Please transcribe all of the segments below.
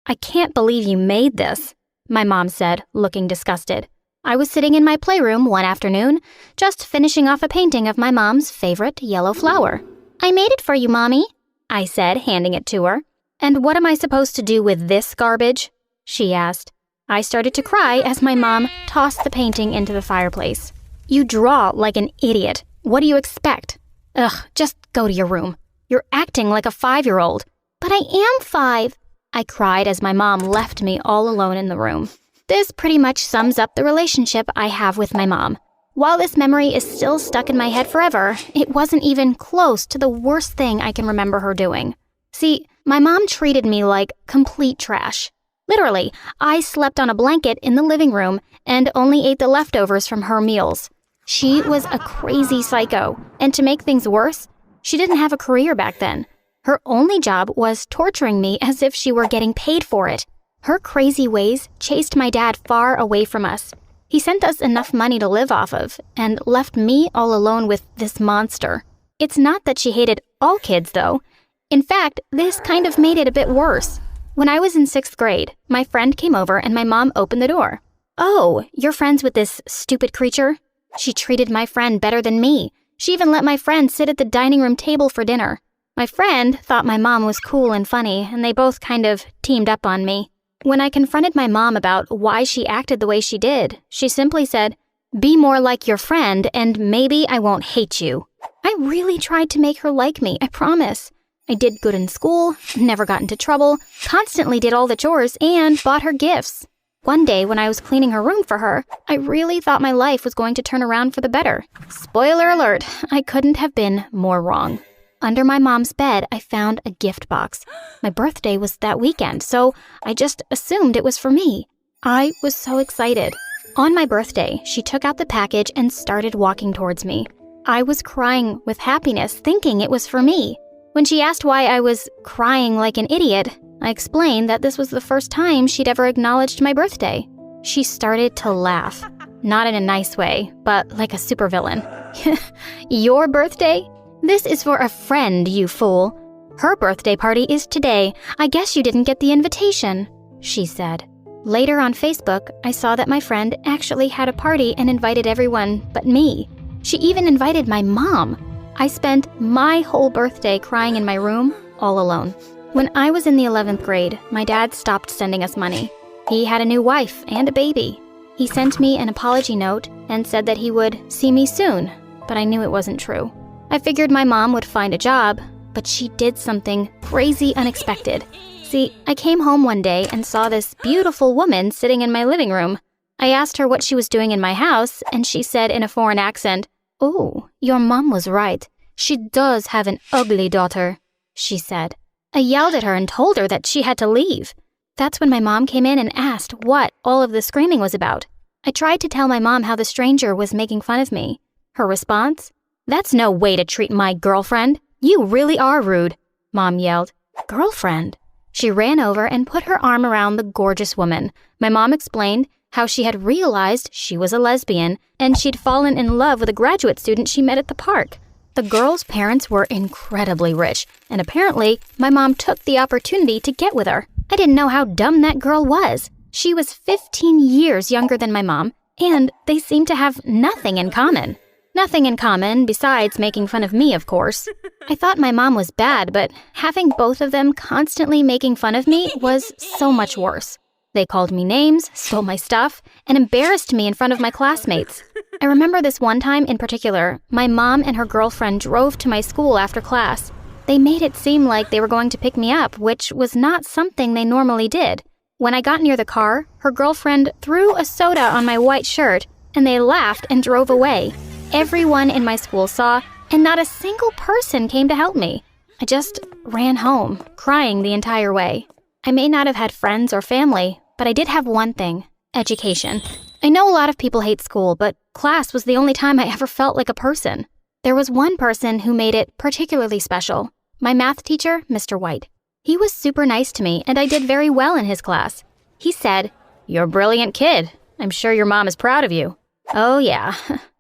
I can't believe you made this, my mom said, looking disgusted. I was sitting in my playroom one afternoon, just finishing off a painting of my mom's favorite yellow flower. I made it for you, Mommy, I said, handing it to her. And what am I supposed to do with this garbage? She asked. I started to cry as my mom tossed the painting into the fireplace. You draw like an idiot. What do you expect? Ugh, just go to your room. You're acting like a 5-year-old. But I am 5, I cried as my mom left me all alone in the room. This pretty much sums up the relationship I have with my mom. While this memory is still stuck in my head forever, it wasn't even close to the worst thing I can remember her doing. See, my mom treated me like complete trash. Literally, I slept on a blanket in the living room and only ate the leftovers from her meals. She was a crazy psycho, and to make things worse, she didn't have a career back then. Her only job was torturing me as if she were getting paid for it. Her crazy ways chased my dad far away from us. He sent us enough money to live off of and left me all alone with this monster. It's not that she hated all kids, though. In fact, this kind of made it a bit worse. When I was in 6th grade, my friend came over and my mom opened the door. Oh, you're friends with this stupid creature? She treated my friend better than me. She even let my friend sit at the dining room table for dinner. My friend thought my mom was cool and funny, and they both kind of teamed up on me. When I confronted my mom about why she acted the way she did, she simply said, "Be more like your friend and maybe I won't hate you." I really tried to make her like me, I promise. I did good in school, never got into trouble, constantly did all the chores, and bought her gifts. One day when I was cleaning her room for her, I really thought my life was going to turn around for the better. Spoiler alert, I couldn't have been more wrong. Under my mom's bed, I found a gift box. My birthday was that weekend, so I just assumed it was for me. I was so excited. On my birthday, she took out the package and started walking towards me. I was crying with happiness, thinking it was for me. When she asked why I was crying like an idiot, I explained that this was the first time she'd ever acknowledged my birthday. She started to laugh. Not in a nice way, but like a supervillain. Your birthday? This is for a friend, you fool. Her birthday party is today. I guess you didn't get the invitation, she said. Later on Facebook, I saw that my friend actually had a party and invited everyone but me. She even invited my mom. I spent my whole birthday crying in my room, all alone. When I was in the 11th grade, my dad stopped sending us money. He had a new wife and a baby. He sent me an apology note and said that he would see me soon, but I knew it wasn't true. I figured my mom would find a job, but she did something crazy unexpected. See, I came home one day and saw this beautiful woman sitting in my living room. I asked her what she was doing in my house, and she said in a foreign accent, "Oh, your mom was right. She does have an ugly daughter," she said. I yelled at her and told her that she had to leave. That's when my mom came in and asked what all of the screaming was about. I tried to tell my mom how the stranger was making fun of me. Her response? "That's no way to treat my girlfriend. You really are rude," Mom yelled. Girlfriend? She ran over and put her arm around the gorgeous woman. My mom explained how she had realized she was a lesbian and she'd fallen in love with a graduate student she met at the park. The girl's parents were incredibly rich, and apparently, my mom took the opportunity to get with her. I didn't know how dumb that girl was. She was 15 years younger than my mom, and they seemed to have nothing in common. Nothing in common besides making fun of me, of course. I thought my mom was bad, but having both of them constantly making fun of me was so much worse. They called me names, stole my stuff, and embarrassed me in front of my classmates. I remember this one time in particular, my mom and her girlfriend drove to my school after class. They made it seem like they were going to pick me up, which was not something they normally did. When I got near the car, her girlfriend threw a soda on my white shirt, and they laughed and drove away. Everyone in my school saw, and not a single person came to help me. I just ran home, crying the entire way. I may not have had friends or family, but I did have one thing: education. I know a lot of people hate school, but class was the only time I ever felt like a person. There was one person who made it particularly special. My math teacher, Mr. White. He was super nice to me, and I did very well in his class. He said, "You're a brilliant kid. I'm sure your mom is proud of you." Oh yeah,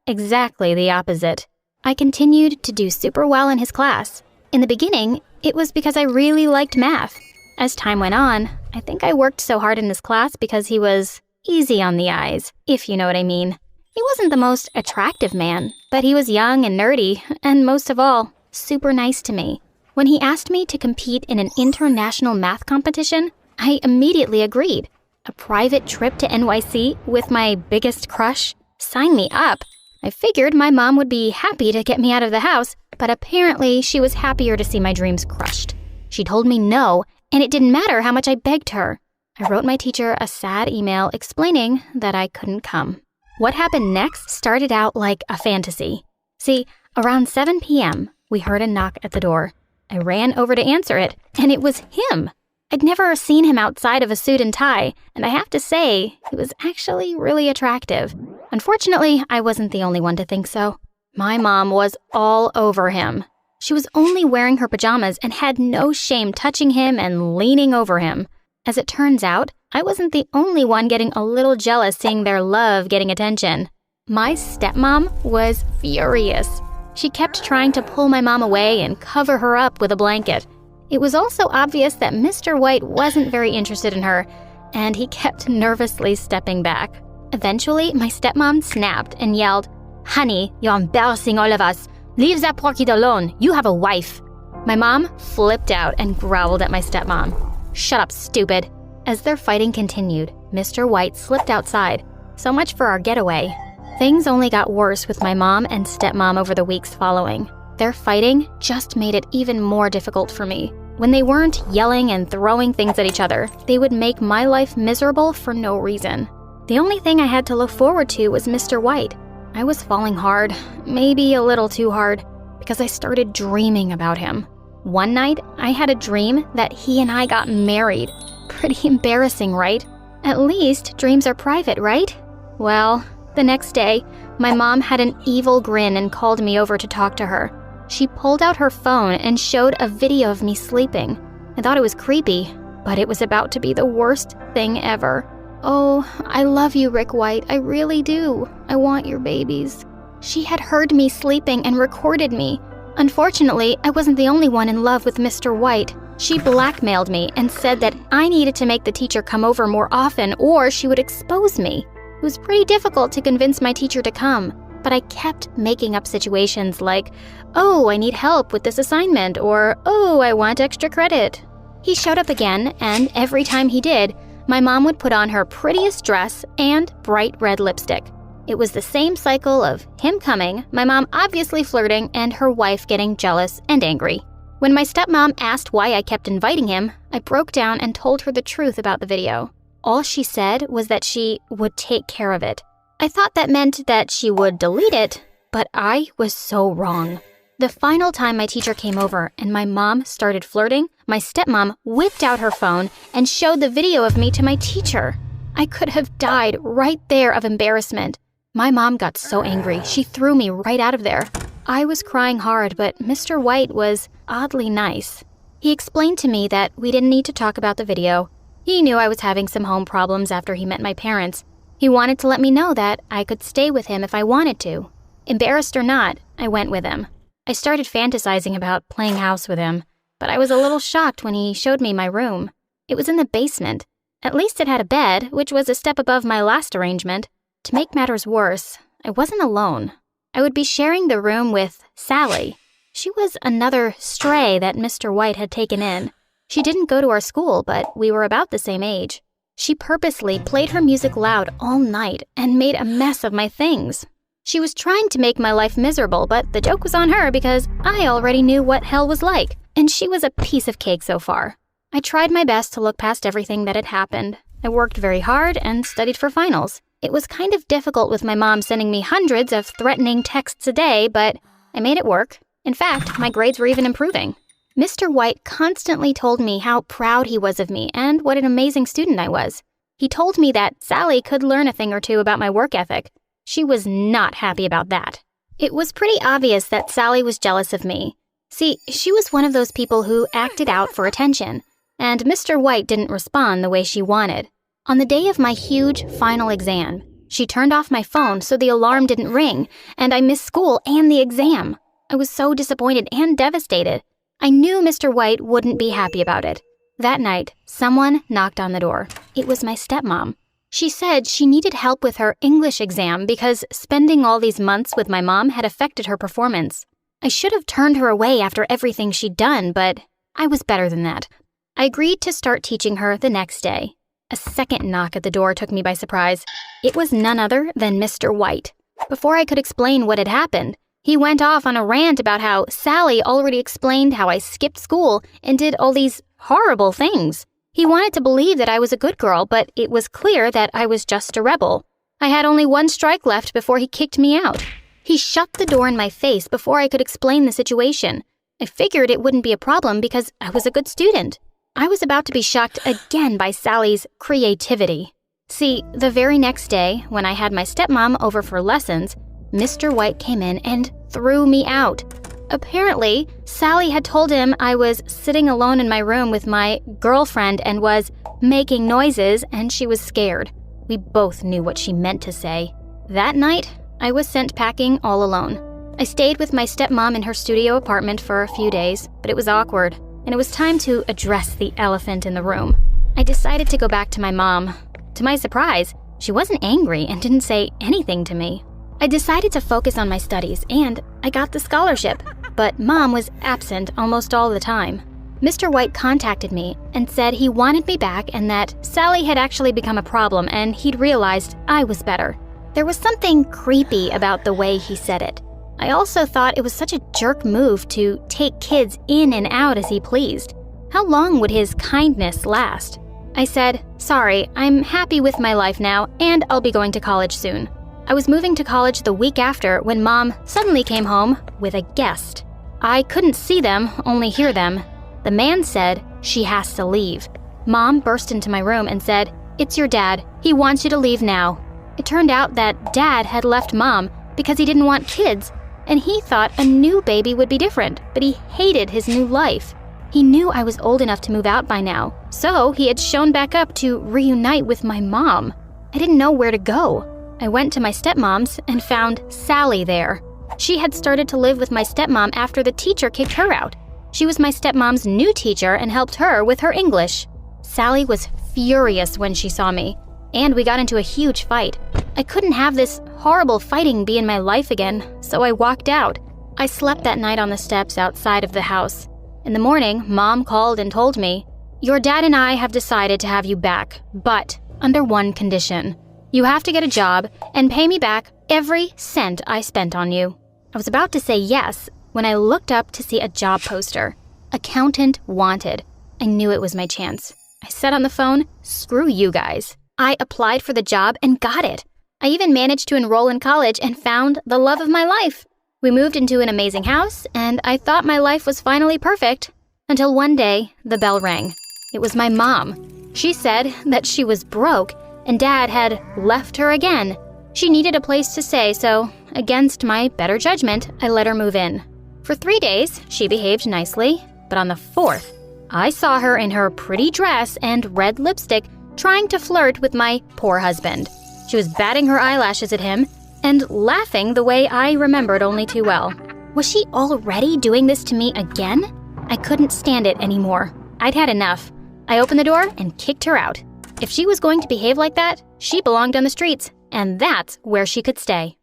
exactly the opposite. I continued to do super well in his class. In the beginning, it was because I really liked math. As time went on, I think I worked so hard in his class because he was easy on the eyes, if you know what I mean. He wasn't the most attractive man, but he was young and nerdy, and most of all, super nice to me. When he asked me to compete in an international math competition, I immediately agreed. A private trip to NYC with my biggest crush? Sign me up. I figured my mom would be happy to get me out of the house, but apparently she was happier to see my dreams crushed. She told me no, and it didn't matter how much I begged her. I wrote my teacher a sad email explaining that I couldn't come. What happened next started out like a fantasy. See, around 7 p.m., we heard a knock at the door. I ran over to answer it, and it was him. I'd never seen him outside of a suit and tie, and I have to say, he was actually really attractive. Unfortunately, I wasn't the only one to think so. My mom was all over him. She was only wearing her pajamas and had no shame touching him and leaning over him. As it turns out, I wasn't the only one getting a little jealous seeing their love getting attention. My stepmom was furious. She kept trying to pull my mom away and cover her up with a blanket. It was also obvious that Mr. White wasn't very interested in her, and he kept nervously stepping back. Eventually, my stepmom snapped and yelled, "Honey, you're embarrassing all of us. Leave that poor kid alone. You have a wife." My mom flipped out and growled at my stepmom. "Shut up, stupid." As their fighting continued, Mr. White slipped outside. So much for our getaway. Things only got worse with my mom and stepmom over the weeks following. Their fighting just made it even more difficult for me. When they weren't yelling and throwing things at each other, they would make my life miserable for no reason. The only thing I had to look forward to was Mr. White. I was falling hard, maybe a little too hard, because I started dreaming about him. One night, I had a dream that he and I got married. Pretty embarrassing, right? At least dreams are private, right? Well, the next day, my mom had an evil grin and called me over to talk to her. She pulled out her phone and showed a video of me sleeping. I thought it was creepy, but it was about to be the worst thing ever. "Oh, I love you, Rick White. I really do. I want your babies." She had heard me sleeping and recorded me. Unfortunately, I wasn't the only one in love with Mr. White. She blackmailed me and said that I needed to make the teacher come over more often or she would expose me. It was pretty difficult to convince my teacher to come, but I kept making up situations like, "Oh, I need help with this assignment," or "Oh, I want extra credit." He showed up again, and every time he did, my mom would put on her prettiest dress and bright red lipstick. It was the same cycle of him coming, my mom obviously flirting, and her wife getting jealous and angry. When my stepmom asked why I kept inviting him, I broke down and told her the truth about the video. All she said was that she would take care of it. I thought that meant that she would delete it, but I was so wrong. The final time my teacher came over and my mom started flirting, my stepmom whipped out her phone and showed the video of me to my teacher. I could have died right there of embarrassment. My mom got so angry, she threw me right out of there. I was crying hard, but Mr. White was oddly nice. He explained to me that we didn't need to talk about the video. He knew I was having some home problems after he met my parents. He wanted to let me know that I could stay with him if I wanted to. Embarrassed or not, I went with him. I started fantasizing about playing house with him, but I was a little shocked when he showed me my room. It was in the basement. At least it had a bed, which was a step above my last arrangement. To make matters worse, I wasn't alone. I would be sharing the room with Sally. She was another stray that Mr. White had taken in. She didn't go to our school, but we were about the same age. She purposely played her music loud all night and made a mess of my things. She was trying to make my life miserable, but the joke was on her because I already knew what hell was like, and she was a piece of cake so far. I tried my best to look past everything that had happened. I worked very hard and studied for finals. It was kind of difficult with my mom sending me hundreds of threatening texts a day, but I made it work. In fact, my grades were even improving. Mr. White constantly told me how proud he was of me and what an amazing student I was. He told me that Sally could learn a thing or two about my work ethic. She was not happy about that. It was pretty obvious that Sally was jealous of me. See, she was one of those people who acted out for attention, and Mr. White didn't respond the way she wanted. On the day of my huge final exam, she turned off my phone so the alarm didn't ring, and I missed school and the exam. I was so disappointed and devastated. I knew Mr. White wouldn't be happy about it. That night, someone knocked on the door. It was my stepmom. She said she needed help with her English exam because spending all these months with my mom had affected her performance. I should have turned her away after everything she'd done, but I was better than that. I agreed to start teaching her the next day. A second knock at the door took me by surprise. It was none other than Mr. White. Before I could explain what had happened, he went off on a rant about how Sally already explained how I skipped school and did all these horrible things. He wanted to believe that I was a good girl, but it was clear that I was just a rebel. I had only one strike left before he kicked me out. He shut the door in my face before I could explain the situation. I figured it wouldn't be a problem because I was a good student. I was about to be shocked again by Sally's creativity. See, the very next day, when I had my stepmom over for lessons, Mr. White came in and threw me out. Apparently, Sally had told him I was sitting alone in my room with my girlfriend and was making noises, and she was scared. We both knew what she meant to say. That night, I was sent packing all alone. I stayed with my stepmom in her studio apartment for a few days, but it was awkward, and it was time to address the elephant in the room. I decided to go back to my mom. To my surprise, she wasn't angry and didn't say anything to me. I decided to focus on my studies, and I got the scholarship, but Mom was absent almost all the time. Mr. White contacted me and said he wanted me back and that Sally had actually become a problem and he'd realized I was better. There was something creepy about the way he said it. I also thought it was such a jerk move to take kids in and out as he pleased. How long would his kindness last? I said, "Sorry, I'm happy with my life now, and I'll be going to college soon." I was moving to college the week after when Mom suddenly came home with a guest. I couldn't see them, only hear them. The man said, "She has to leave." Mom burst into my room and said, "It's your dad. He wants you to leave now." It turned out that Dad had left Mom because he didn't want kids, and he thought a new baby would be different, but he hated his new life. He knew I was old enough to move out by now, so he had shown back up to reunite with my mom. I didn't know where to go. I went to my stepmom's and found Sally there. She had started to live with my stepmom after the teacher kicked her out. She was my stepmom's new teacher and helped her with her English. Sally was furious when she saw me, and we got into a huge fight. I couldn't have this horrible fighting be in my life again, so I walked out. I slept that night on the steps outside of the house. In the morning, Mom called and told me, "Your dad and I have decided to have you back, but under one condition. You have to get a job and pay me back every cent I spent on you." I was about to say yes when I looked up to see a job poster. Accountant wanted. I knew it was my chance. I said on the phone, "Screw you guys." I applied for the job and got it. I even managed to enroll in college and found the love of my life. We moved into an amazing house, and I thought my life was finally perfect. Until one day, the bell rang. It was my mom. She said that she was broke and Dad had left her again. She needed a place to stay, so against my better judgment, I let her move in. For 3 days, she behaved nicely, but on the 4th, I saw her in her pretty dress and red lipstick trying to flirt with my poor husband. She was batting her eyelashes at him and laughing the way I remembered only too well. Was she already doing this to me again? I couldn't stand it anymore. I'd had enough. I opened the door and kicked her out. If she was going to behave like that, she belonged on the streets, and that's where she could stay.